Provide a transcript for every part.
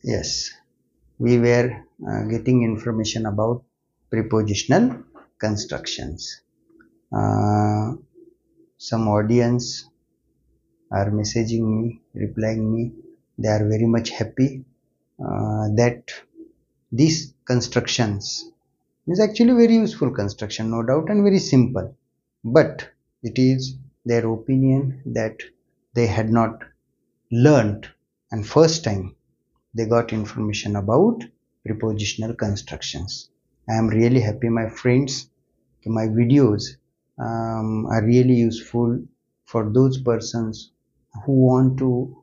Yes, we were getting information about prepositional constructions. Uh, some audience are messaging me, replying me. They are very much happy that these constructions is actually very useful construction, no doubt, and very simple. But it is their opinion that they had not learned, and first time they got information about prepositional constructions. I am really happy, my friends. My videos are really useful for those persons who want to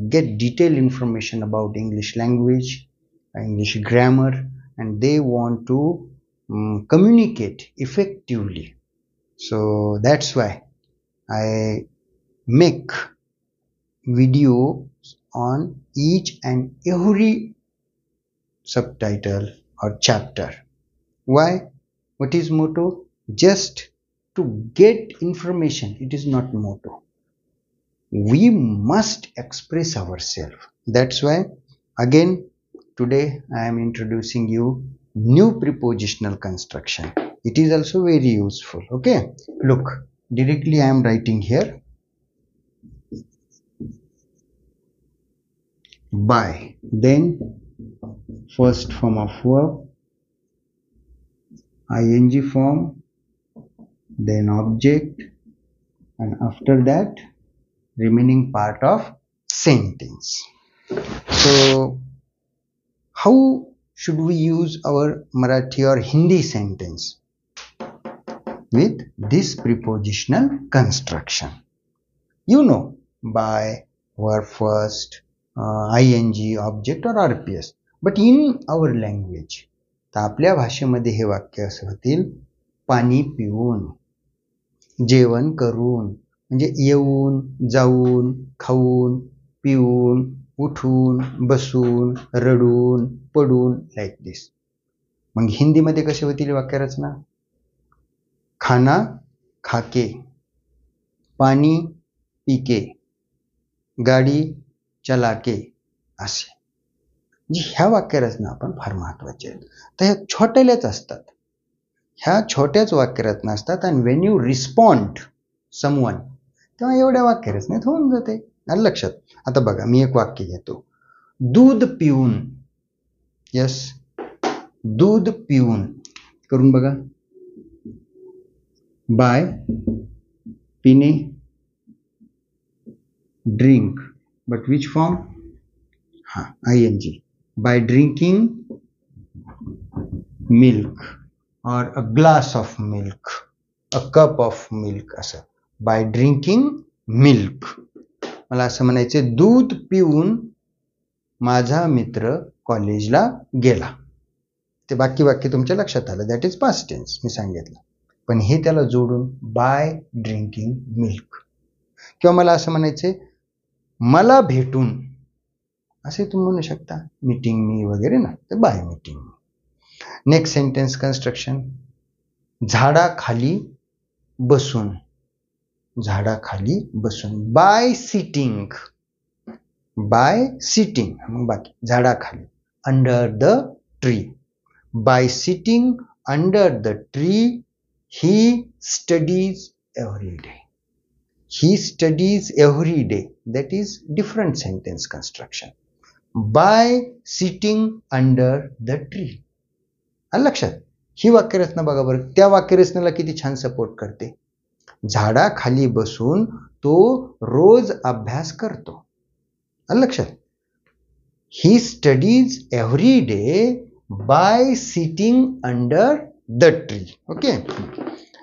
get detailed information about English language, English grammar, and they want to communicate effectively. So that's why I make videos on each and every subtitle or chapter. Why? What is motto? Just to get information. It is not motto. We must express ourselves. That's why again today I am introducing you new prepositional construction. It is also very useful. Okay, look, directly I am writing here by, then first form of verb, ing form, then object, and after that remaining part of sentence. So how should we use our Marathi or Hindi sentence? With this prepositional construction. You know, by, verb first, ing, object or RPS. But in our language, तर आपल्या भाषेमध्ये हे वाक्य असे होतील: पाणी पिऊन, जेवण करून, म्हणजे येऊन, जाऊन, खाऊन, पिऊन, उठून, बसून, रडून, पडून, लाईक दिस. मग हिंदीमध्ये कसे होतील वाक्यरचना? खाना खाके, पाणी पीके, गाडी चलाके, असे. ह्या वाक्यरचना आपण फार महत्वाच्या आहेत. तर ह्या छोट्याल्याच असतात, ह्या छोट्याच वाक्यरचना असतात. आणि वेन यू रिस्पॉन्ड समवन, तेव्हा एवढ्या वाक्यरचनेत होऊन जाते. आलं लक्षात? आता बघा, मी एक वाक्य घेतो: दूध पिऊन. यस, दूध पिऊन करून बघा. बाय, पिणे, ड्रिंक, बट विच फॉर्म? हा, ing. By drinking milk or a glass of milk, a cup of milk, असं. By drinking milk. मला असं म्हणायचे, दूध पिऊन माझा मित्र कॉलेजला गेला. ते बाकी वाक्य तुमच्या लक्षात आलं. दॅट इज पास्ट टेन्स, मी सांगितलं. पण हे त्याला जोडून बाय ड्रिंकिंग मिल्क. किंवा मला असं म्हणायचे, मला भेटून, असे तुम्ही म्हणू शकता, मीटिंग मी वगैरे ना, तर by meeting. Next sentence construction: झाडाखाली बसून, झाडाखाली बसून. By sitting, by sitting. मग बाकी झाडाखाली, under the tree. By sitting under the tree he studies every day. He studies every day. That is different sentence construction. By sitting under the tree. आलं लक्षात? ही वाक्यरचना बघा बरं, त्या वाक्यरचनेला किती छान सपोर्ट करते. झाडाखाली बसून तो रोज अभ्यास करतो. आलं लक्षात? He studies every day by sitting under the tree. Okay,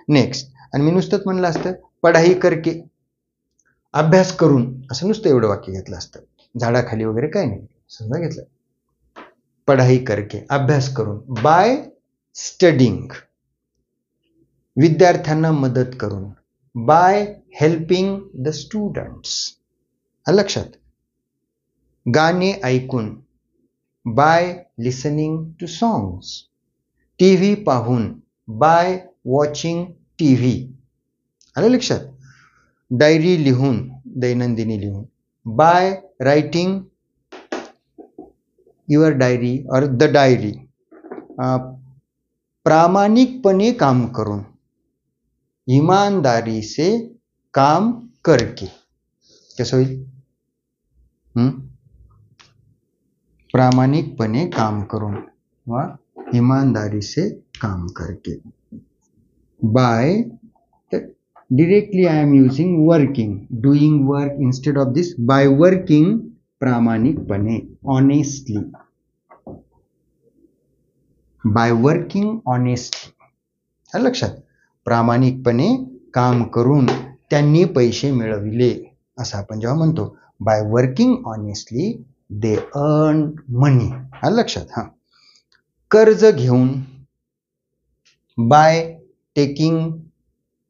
next. आणि मी नुसतंच म्हणलं असतं पढाई करके, अभ्यास करून, असं नुसतं एवढं वाक्य घेतलं असतं. झाडाखाली वगैरे काय नाही, समजा घेतलं. पढाई करके, अभ्यास करून. बाय स्टडिंग, विद्यार्थ्यांना मदत करून. By helping the students. लक्षात? गाणे ऐकून, by listening to songs. TV पाहून, बाय वॉचिंग टीव्ही. आलं लक्षात? डायरी लिहून, दैनंदिनी लिहून. बाय रायटिंग युअर डायरी और द डायरी, प्रामाणिकपणे काम करून, ईमानदारी से काम करके. कसं होईल? प्रामाणिकपणे काम करून वा ईमानदारी से काम करके. By, directly I am using working, doing work instead of this. By working प्रामाणिकपणे, honestly. By working honestly. लक्षात, प्रामाणिकपणे काम करून त्यांनी पैसे मिळविले असं आपण जेव्हा म्हणतो. By working honestly they earn money. लक्षात. हा, कर्ज घेऊन, बाय टेकिंग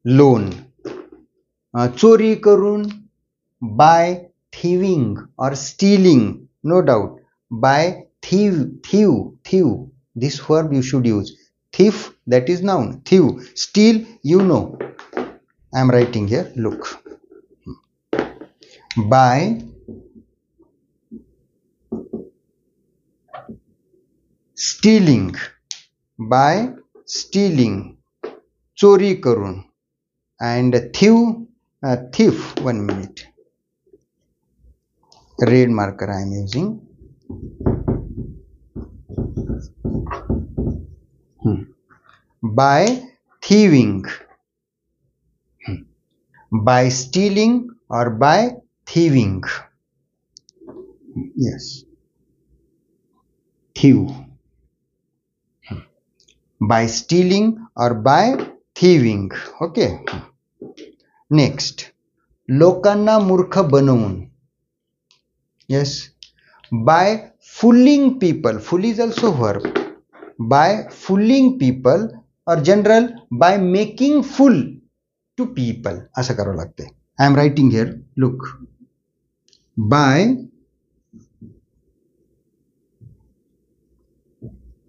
लोन. चोरी करून, बाय थिविंग और stealing. No doubt, by thieve. This verb you should use. Thief, that is noun. Thief. Steal, you know. I am writing here. Look. By stealing. By stealing. चोरी करून. And thief. 1 minute. Red marker I am using. By thieving. By stealing or by thieving. Yes. Thief. By stealing or by thieving. Okay. Next. लोकांना मूर्ख बनवून. Yes. By fooling people. Fool is also verb. By fooling people or general by making fool to people असं करावं लागते. I am writing here. Look. By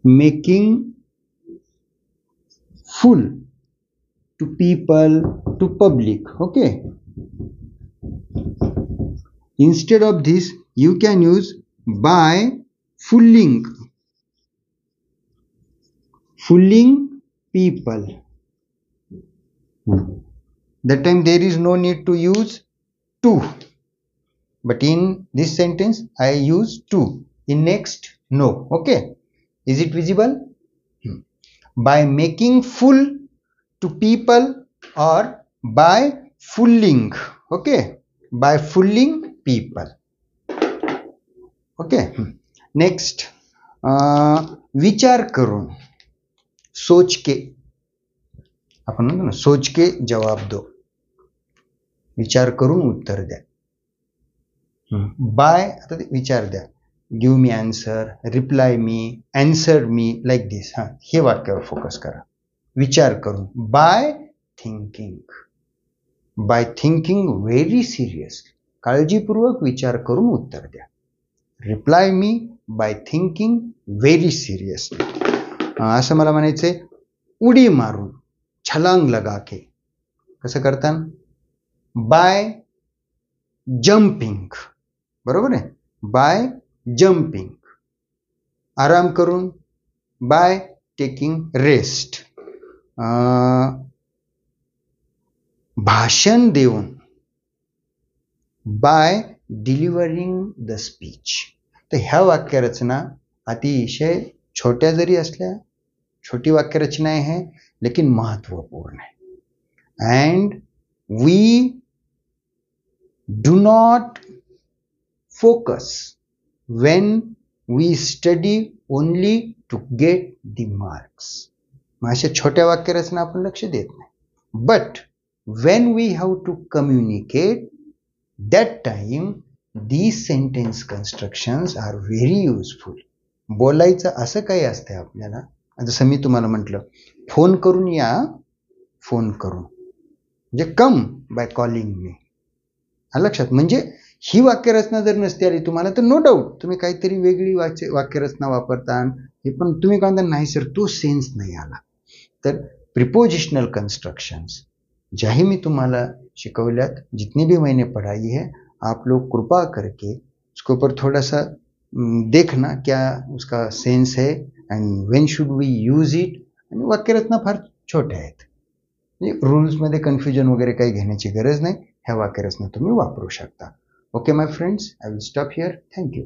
making fool to people, to public. Okay. Instead of this, you can use by fooling. Fooling people. That time there is no need to use to. But in this sentence, I use to. In next, no. Okay. Is it visible? By making fool to people or by fooling. Okay. By fooling people. Okay. Next. विचार करून. सोच के. आपण म्हणतो ना, सोच के जवाब दो. विचार करून उत्तर द्या. बाय, आता विचार द्या. गिव्ह मी आन्सर, रिप्लाय मी, आन्सर मी, लाईक दिस. हा, हे वाक्यावर फोकस करा. विचार करून. By thinking. By thinking very seriously. काळजीपूर्वक विचार करून उत्तर द्या. Reply me by thinking very seriously. असं मला म्हणायचंय. उडी मारून, छलांग लगा के. कसं करता? By jumping. बरोबर आहे. By jumping. आराम करून, बाय टेकिंग रेस्ट. भाषण देऊन, बाय डिलिव्हरिंग द स्पीच. तर ह्या वाक्यरचना अतिशय छोट्या जरी असल्या, छोटी वाक्यरचना है लेकिन महत्वपूर्ण है. And we do not focus when we study only to get the marks. अशा छोट्या वाक्यरचना आपण लक्ष देत नाही. But when we have to communicate, that time these sentence constructions are very useful. बोलायचं असं काही असतं आपल्याला. जसं मी तुम्हाला म्हटलं, फोन करून या. फोन करून म्हणजे कम बाय कॉलिंग मी. लक्षात. म्हणजे ही वाक्यरचना जर नसती आली तुम्हाला तर नो डाऊट तुम्ही काहीतरी वेगळी वाक्यरचना वापरता. हे पण तुम्ही काय म्हणता, नाही सर तो सेन्स नाही आला. तर प्रिपोजिशनल कंस्ट्रक्शंस ज्याही मी तुम्हाला शिकवल्यात, जितनी भी मैंने पढ़ाई है, आप लोग कृपा करके उसके ऊपर थोड़ा सा देखना क्या उसका सेन्स है and when should we use it. आणि वाक्यरचना फार छोट्या आहेत, म्हणजे रूल्समध्ये कन्फ्युजन वगैरे काही घेण्याची गरज नाही. ह्या वाक्यरचना तुम्ही वापरू शकता. Okay my friends, I will stop here. Thank you.